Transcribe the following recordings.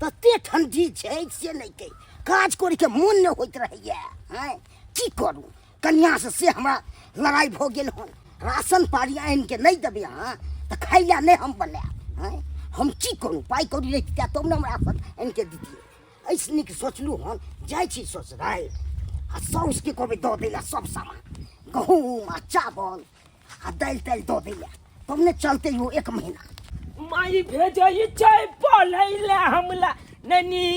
तते ठंडी छै से नहीं कही काज करे के मन न होइत रहैया हैं की करू कन्या से हमरा लड़ाई भ गेल हन राशन पानी आन के नहीं देबे हां त खाइला नहीं हम बनाए हैं हम की करू पाई करी रहिता तब न हमरा राशन आन के दीतिए ऐसने के सोचलू हन जाय छी ससुराल आ सौस के कहबे दो देला सब सामान गहूम आ चावल आ दाल ताल दो देला तब ने चलते हो 1 महीना माई भेजई चाय पलैला हमला ननी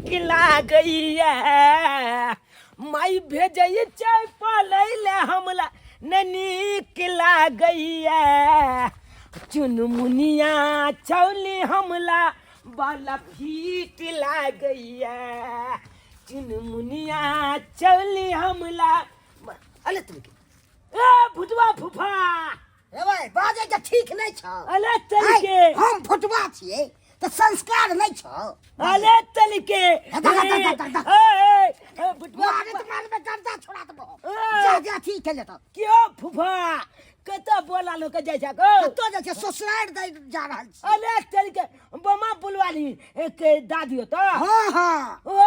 किला गई है माई भेजई चाय पलैला हमला ननी किला गई है चुनमुनिया चौली हमला बाला फीट ला गई है चुनमुनिया चौली हमला अले तुम ए भुटवा फुफा ए भाई बाजे के ठीक नहीं छ अले चल के हम फुटवा छिए तो संस्कार नहीं छ अले चल के भुटवा मारे में गर्दा छोड़ा दबो जा जा ठीक है तो क्यों फुफा कता बोला लोग जैसा को तो जैसे ससुराल जा रहल छी अले चल के बमा बुलवाली एक दादी हो तो हां हां ओ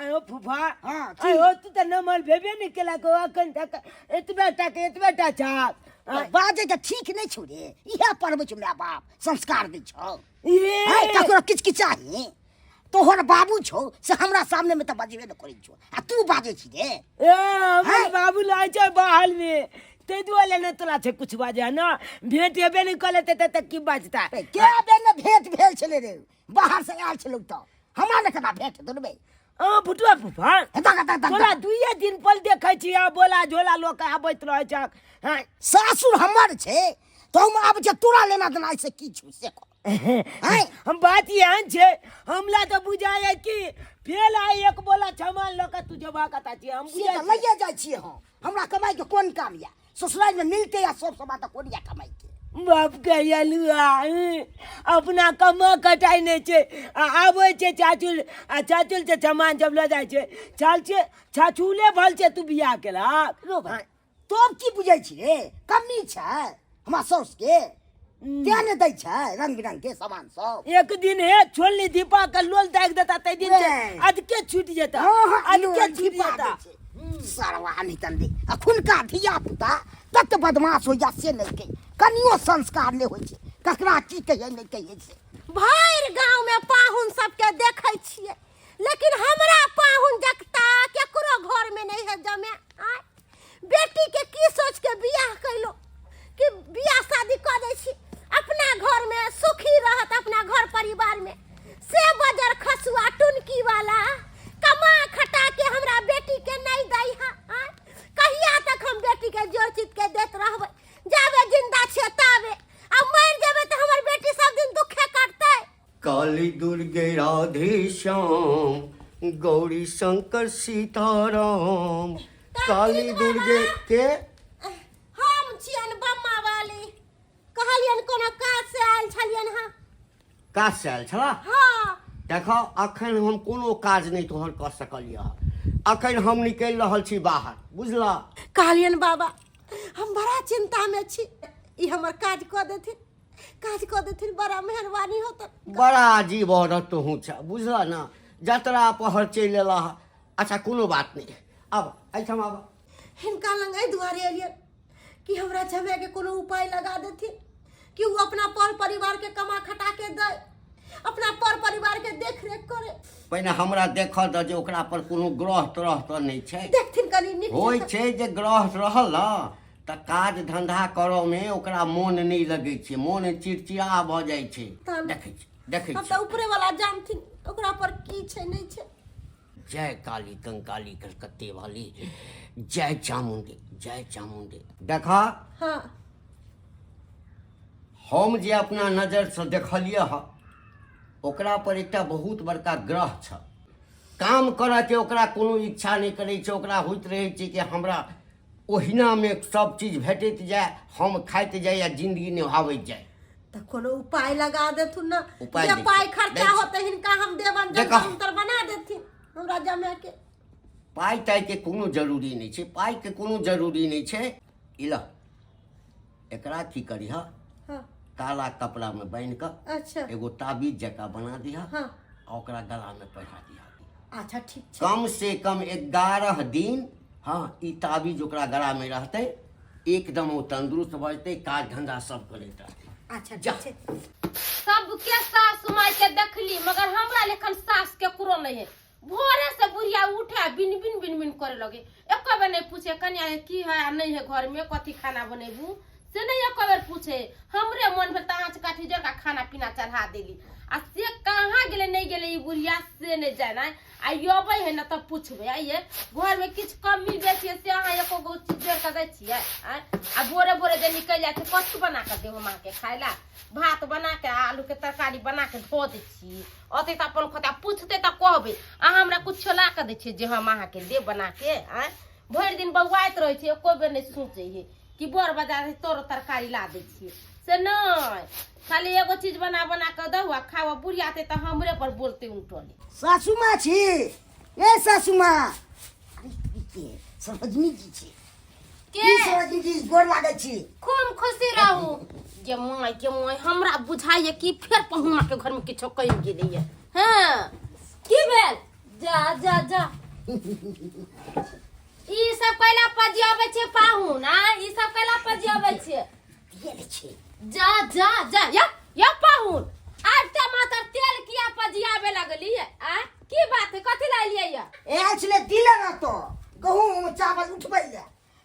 आयो फुफा हां आयो तू त नमल भेबे नहीं केला को अखन तक एतबे टा छाप बाजे के ठीक नहीं छोड़े इहा पर्व छ मेरा बाप संस्कार दै छ ये हाय ककरो किचकिचाही तोहर बाबू छौ से हमरा सामने में त बजबे न करै छौ आ तू बाजे छी रे ए हमर बाबू लाय छै बाहर में ते दुआले न तोला छै कुछ बाजे ना भेंट हेबे नहीं कले त की बाजता के बेन भेंट भेल छले रे बाहर से आल छलौ त हमरा ने कना भेंट दोनबे भुटवा फुफा तोरा 2 दिन पल देखै छी आ बोला झोला लोक आबैत रहै छ हां सासुर हमर छै तो हम आब जे तोरा लेना देना से की छु से हम बात यहाँ छे हमला तो बुझाए कि फेल आए एक बोला छमान लोग तू जबा कता छी हम बुझाए लइए जाय छी हम हमरा कमाई के कोन काम या ससुराल में मिलते या सब बात कोन या कमाई के बाप कहलुआ अपना कमा कटाई नहीं छे आबै छे चाचुल से छमान जब ल जाय छे चल छे छाछुले भल छे तू बियाह केला रो भाई तब की बुझै छी रे कमी छै हमरा सौस के क्या ने दै छै रंग बिरंग के सामान सब एक दिन है छोलनी दीपा का लोल दाग देता ते दिन से आज के छूट जेता आज के छूट जेता सरवा नहीं तंदी अखुन का धिया पुता तत बदमाश हो जा से नहीं के कनियो संस्कार ने होय छै ककरा की कहिए नहीं कहिए छै भैर गांव में पाहुन सबके देखै छियै लेकिन हमरा पाहुन जकता केकरो घर में नहीं है जमे बेटी के की सोच के बियाह कैलो कि बियाह शादी कर दै छी अपना घर में सुखी रहत अपना घर परिवार में से बजर खसुआ टुनकी वाला कमा खटा के हमरा बेटी के नहीं दै है कहिया तक हम बेटी के जोर चित के देत रहबै जाबे जिंदा छे ताबे अब मर जेबे त हमर बेटी सब दिन दुखे काटतै काली दुर्गे राधे श्याम गौरी शंकर सीताराम काली दुर्गे के हम छियन बम्मा वाली कहलियन कोनो काज से आयल छलियन हां काज से आयल छला हां देखो अखन हम कोनो काज नहीं तोहर कर सकलिया अखन हम निकल रहल छी बाहर बुझला कहलियन बाबा हम बड़ा चिंता में छी ई हमर काज क देथिन बड़ा मेहरबानी होत बड़ा अजीब औरत तो हूँ छ बुझला ना जतरा पहर चल एला अच्छा कोनो बात नहीं अब ऐठम अब हिनका लंग ए दुआरे एलियन कि हमरा जमे के कोनो उपाय लगा देथिन कि वो अपना पर परिवार के कमा खटा के दे अपना पर परिवार के देख रेख करे पहले हमरा देख द जे ओकरा पर कोनो ग्रह तरह तो नहीं छै देखथिन कनी नीक होय छै जे ग्रह रहल ना त काज धंधा करो में ओकरा मन नहीं लगे छै मन चिड़चिड़ा भ जाय छै देखे हम त ऊपरे वाला जानथिन ओकरा पर की छै नहीं छै जय काली कंकाली कलकत्ते वाली जय चामुंडी देखा हां हम जे अपना नजर से देखलिए ह ओकरा पर एकटा बहुत बड़का ग्रह छ काम करे के ओकरा कोनो इच्छा नहीं करे छै ओकरा होइत रहे छै कि हमरा ओहिना में सब चीज भेटैत जाए हम खाइत जाए या जिंदगी निभावैत जाए त कोनो उपाय लगा देथुन ना उपाय जे पाई खर्चा होते हिनका हम देवन जंतर बना देथिन हमरा जमे के पाई ताई के कोनो जरूरी नहीं छै पाई के कोनो जरूरी नहीं छै इला एकरा की करिहा हां काला कपड़ा में बांध के अच्छा एगो ताबीज जका बना दिहा हां आ ओकरा गला में पहिरा दिया। अच्छा ठीक छै। कम से कम 11 दिन हाँ ई ताबीज ओकरा गला में रहते, एकदम वो तंदुरुस्त बजते, काज धंधा सब करैत रहते। अच्छा जा। ठीक छै। सबके सास माय के देखली मगर हमरा लेखन सास के कुरो नहीं है। भोरे से बुढ़िया उठे बिन बिन बिन बिन करे लगे, एक बार नहीं पूछे कन्या की है नहीं है घर में कथी खाना बनेबू से नहीं एक बार पूछे। हमरे मन में तांच काठी जोर का खाना पीना चढ़ा देली आ से कहाँ गेले नहीं गेले ई बुढ़िया से नहीं जाना आ यबै है ना तब पूछबे। आइए घर में किछ कमी बेचिए से अहाँ एको गो चीज जोर कर दै छियै आ बोरे बोरे जे निकल जाए कथी बना के देबो माँ के खाय ला। भात बना के आलू के तरकारी बना के धो दै छी ओते त अपन खोता पूछते त कहबे अहाँ हमरा कुछ ला के दै छी जे हम अहाँ के देब बना के। भरि दिन बौआइत रहे छै एको बेर नहीं सोचे है कि बर बाजार से तोरो तरकारी ला दै छियै से नहीं। खाली एगो चीज बना बना के दहुआ खावा बुढ़िया ते त हमरे पर बोलते उल्टोले। सासू माँ छी, ए सासू माँ, अरे के सरोजनी जी छी के की सरोजनी जी गोर लागै छी। खूब खुशी रहू। जे माय हमरा बुझाइए कि फेर पहुना के घर में किछो कहि गेलै है। हां की भेल जा जा जा ई सब कैला पजियाबे छै पाहुन ई सब कैला पजियाबे छै गेल छी जा जा जा या पाहुन आज टमाटर तेल किया पजियाबे लगली है की बात है कथि ला लियै या ए छले दिले न तो गहूम चावल उठबै ले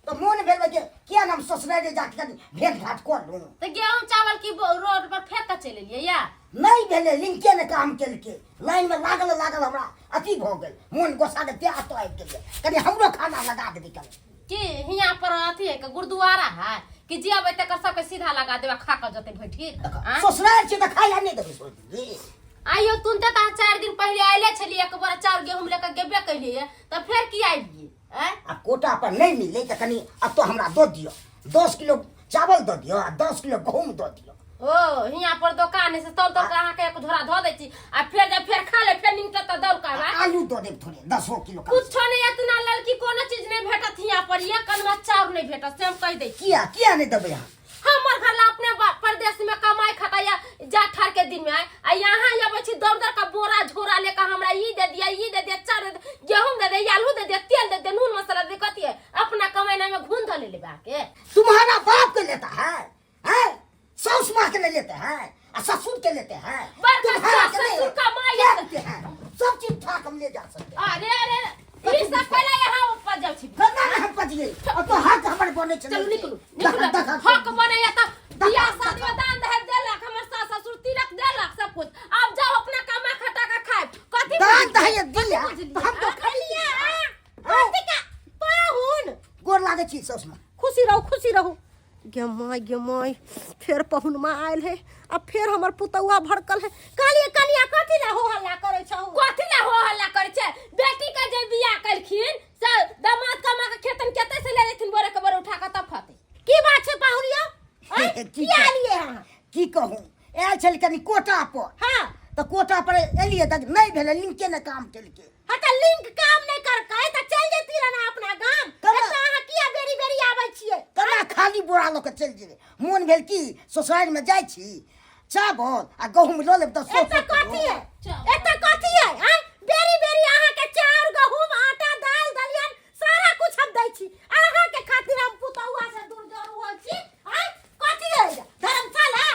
तो मोन भेल के किया नाम ससुराल जाके कनी भेंट घाट कर लूं तो गेहूं चावल की रोड पर फेंक के चले लियै या नहीं भेले लिंके ने काम केलके लाइन में लागल हमरा अति भ गेल मोन गोसा के त्या तो आबि गेल कनी हमरो खाना लगा देबी कनी कि हिया पर अथी है के गुरुद्वारा है कि जे अबै तकर सबके सीधा लगा देबा खा के जते भैठी ससुराल छी त खाइ ला नहीं देबे सोची आइयो तुम तो 4 दिन पहले आइले छली एक बार चाउर गेहूं लेके गेबे कैलिए त फिर की आइलिए आ कोटा पर नहीं मिले त कनी अब तो हमरा दो दियो 10 किलो चावल दो दियो आ 10 किलो गहूम दो दियो। ओ हिया पर दुकान से तौल तौल के अहाँ के एक झोरा धो दै छी आ फिर जब फिर खा ले फिर निकल त दौड़ का आलू दो दे थोड़े 10 किलो का कुछ नहीं इतना लड़की कोनो चीज नहीं भेटत हिया पर ये कनवा चाउर नहीं भेटत से हम कह दै छी किया नहीं देबे यहाँ हमर घर ला अपने प्रदेश में कमाई खाता या जा ठार के दिन में आ यहाँ आबै छी दौड़ दौड़ का बोरा झोरा लेकर हमरा ई दे दिया चार गेहूं दे दे आलू दे दे तेल दे दे नून मसाला दे कथी है अपना कमाई में घून धो ले लेबा के तुम्हारा बाप के लेता है सास माँ के नहीं लेते हैं और ससुर के लेते हैं तुम्हारा के नहीं कमाई लेते हैं सब चीज ठाक हम ले जा सकते हैं। अरे ई सब पहले यहाँ ऊपर जाऊ छी करना ना हम पजिए और तो हक हमर बने चले चलो निकलो हक बने या त बियाह शादी में दान दहेज देलक हमर सास ससुर तिलक देलक सब कुछ अब जाओ अपना कमा खटा के खाए कथी दान दहेज दिया तो हम तो खलिए कथी का पाहुन गोर लागे छी सस में खुशी रहू गे माय फिर पहुनमा आयल है अब फिर हमर पुतौआ भड़कल है कालिए कनिया कथी ला हो हल्ला करे छौ कथी ला हो हल्ला करे छै बेटी के जे बियाह करखिन से दामाद कमा के खेतन केते से ले लेथिन बोरे के बोरे उठा के तब फते की बात छै पाहुनिया की आलिए हां की कहूं आयल छल कनी कोटा पर हां तो कोटा पर एलिए तक नहीं भेले लिंके ने काम केलके हटा लिंक काम नहीं कर के त चल जेती रहना अपना गांव कमा- एत अहाँ किया बेरी आबै छियै कना खाली बोरा लोग चल जेबे मोन भेल की ससुराल में जाय छी चावल आ गहूम ल लेब त एत कथी है हैं बेरी अहाँ के चाउर गहूम आटा दाल दलियन सारा कुछ हम दै छी अहाँ के खातिर हम पुतौआ से दूर जरूर हो छी हैं कथी है धर्मशाला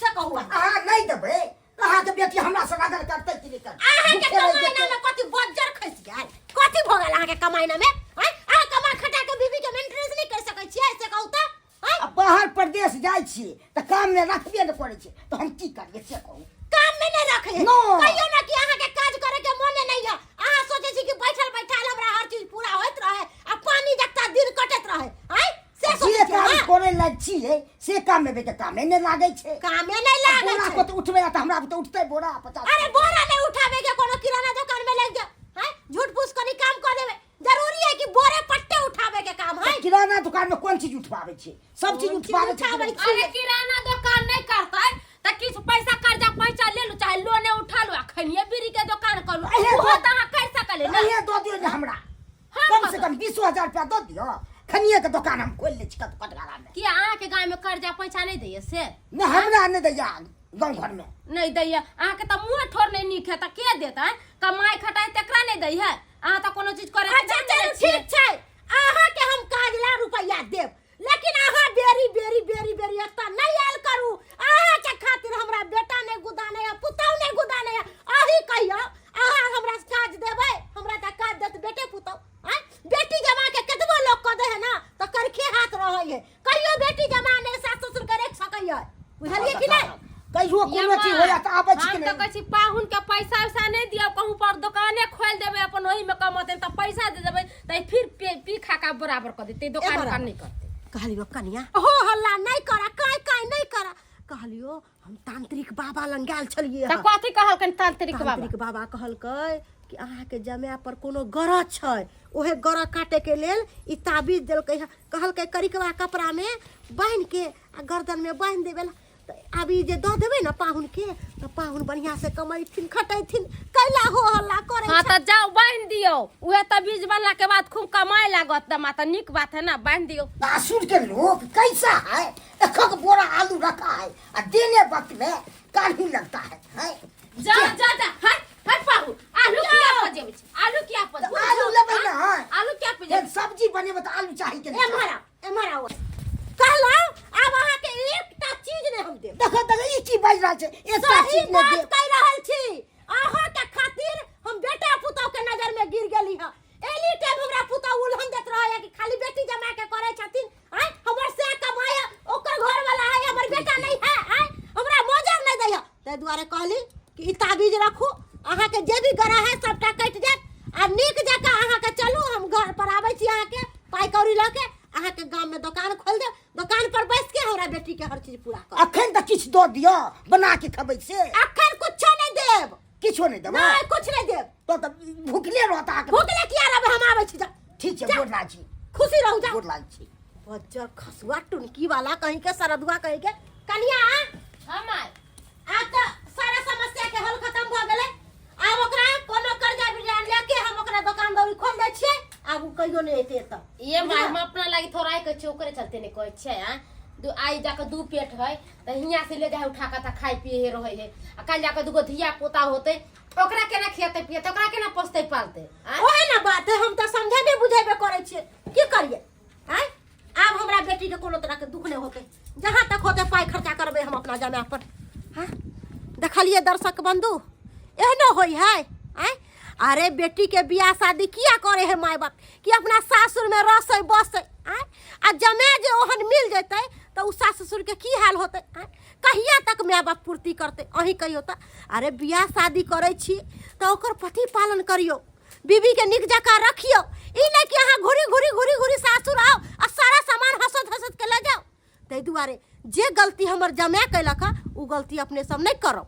से कहू अहाँ नहीं देबे अहाँ के बेटी हमरा से नजर करते कि नहीं करते अहाँ के कमाइना में कथी बज्जर खस गेल कथी भ गेल अहाँ के कमाइना में हैं अहाँ कमा खटा के बीबी के मेंटेनेंस नहीं कर सकै छियै से कहू त हैं अब बाहर प्रदेश जाय छी त काम में रखबे न करे छी तो हम की करिए से कहू काम में नहीं रखे No. कहियो ना कि अहाँ के काज करे के मने नहीं है अहाँ सोचे छी कि बैठल हमरा हर चीज पूरा होइत रहे आ पानी जकता दिन कटत रहे हैं से सोचे जे छी काम हाँ? करे लाग छी से काम में बेटा काम नहीं लागे छे कामे नहीं लागे बोरा छै को तो उठबे त हमरा तो उठते बोरा 50 अरे बोरा नहीं उठावे के कोनो किराना दुकान में लग जा हैं झूठ फूस कनी काम कर देवे जरूरी है कि बोरे पट्टे उठावे के काम है किराना दुकान में कौन चीज उठवावे छे सब चीज उठवावे उठावे छे छी। अरे किराना दुकान नहीं करता त किछ पैसा कर्जा पैसा ले लो चाहे लोने उठा लो खनिए बीड़ी के दुकान कर लो अहे वो त अहाँ कर सकले ना नहीं दो दियो ने हमरा हाँ, कम से कम 20,000 रुपया दो दियो खनिए के दुकान हम खोल ले छी कटवाला में कि अहाँ के गांव में कर्जा पैसा नहीं दैए से न हमरा ने दैया गाँव घर में नहीं दैया अहाँ के त मुंह ठोर नहीं नीक है त के देता है कमाई खटाई तकरा नहीं दै है अहाँ त कोनो चीज करे अच्छा चलो ठीक छै अहाँ के हम काज ला रुपया देब लेकिन अहाँ बेरी बेरी बेरी बेरी एकता नहीं आयल करू अहाँ के खातिर हमरा बेटा नहीं गुदाने है पुतौ नहीं गुदाने है अही कहियो अहाँ हमरा काज देबै हमरा त काज देत बेटे पुतौ बेटी जमा के कतबो लोग क दे है ना तो करखे हाथ रहै है कहियो बेटी जमा नहीं सास ससुर करे सकैय बुझलिए कि नहीं कहियो कोनो चीज होया त आबै छी हम त कहै छी पाहुन के पैसा वैसा नहीं दिया कहूं पर दुकाने खोल देबे अपन ओही में कमते त पैसा दे देबे त फिर पी खा का बराबर कर देते दुकान का नहीं करते कहलियो कनिया हो हल्ला नहीं करा काय नहीं करा कहलियो हम तांत्रिक बाबा लंग गेल छलिए त कथि कहलकन तांत्रिक बाबा कहलकै कि अहाँ के जमाय पर कोनो गरज छै ओहे गरज काटे के लेल ई ताबीज देलकै कहलकै करिकवा कपड़ा में बांध के आ गर्दन में बांध देबे त अभी जे द देबे ना पाहुन के त पाहुन बढ़िया से कमैथिन खटैथिन कैला हो हल्ला करे हां त जाओ बांध दियो उहे त बीज बनला के बाद खूब कमाए लागत त माता निक बात है ना बांध दियो सासुर के लोग कैसा है एक बोरा आलू रखा है और देने वक्त में काढ़ी लगता है जा हाय पाहुन आलू किया पजे आलू किया पजे आलू लेबै ना आलू क्या पजे सब्जी बनेबे त आलू चाहिए के एमहरा कहलो अब अहाँ के एकटा चीज ने हम देब देख ई चीज बाज रहल छै एकटा सही चीज ने बात कह रहल छी अहाँ के खातिर हम बेटा पुतौ के नजर में गिर गेली ह एली टाइम हमरा पुतौ उलहन देत रहै कि खाली बेटी जमा के करे छथिन हमर से कमाया ओकर घर वाला है हमर बेटा नहीं है हमरा मौजर नहीं दै तै दुआरे कहली कि ई ताबीज रखू अहाँ के जे भी गरा है सबटा कट जात आ नीक जका अहाँ के चलू हम घर पर आबै छी अहाँ के पाई कौड़ी ल के अहाँ के गांव में दुकान खोल दे दुकान पर बैठ के हमरा बेटी के हर चीज पूरा कर अखन त किछ दो दियो बना के खबै से अखन कुछो नहीं देब किछो नहीं देबै नहीं कुछ नहीं देब तो भूखले रहता है भूखले किया रहबै हम आबै छी जा ठीक छै गोर लाग छी खुशी रहू जा गोर लाग छी बच्चा खसुआ टुनकी वाला कहीं के सरदुआ कहीं के कनिया हमार आ त सारा समस्या के हल खत्म भ गेलै अब ओकरा कोनो कर्जा बिजान लेके हम ओकरा दुकान दौरी खोल दै छियै अब कहियो नहीं एते त ये माय हम अपना लागी थोड़ा के चोकरे चलते नहीं कहै छै आई जाके दू पेट है त हिया से ले जाए उठा के त खाई पिए रहे है आ कल जाके दुगो धिया पोता होते ओकरा केना खियाते पियते ओकरा केना पोसते पालते ओहे ना बात है हम त समझेबे बुझेबे करै छियै की करिए अब हमरा बेटी के कोनो तरह के दुख नहीं होते जहां तक होते पाई खर्चा करबे हम अपना जमा पर देखलिए दर्शक बंधु एहनो होई है अरे बेटी के बियाह शादी किया करे है माय बाप कि अपना सासुर में रसै बसै आ जमे जे ओहन मिल जते तो उ सास ससुर के की हाल होते कहिया तक माय बाप पूर्ति करते अही कहियो त अरे बियाह शादी करे छी तो ओकर पति पालन करियो बीबी के निक जका रखियो ई नहीं कि अहाँ घुरी सासुर आओ आ सारा सामान हसत के ले जाओ तै दुआरे जे गलती हमर जमा कैलक उ गलती अपने सब नहीं करो।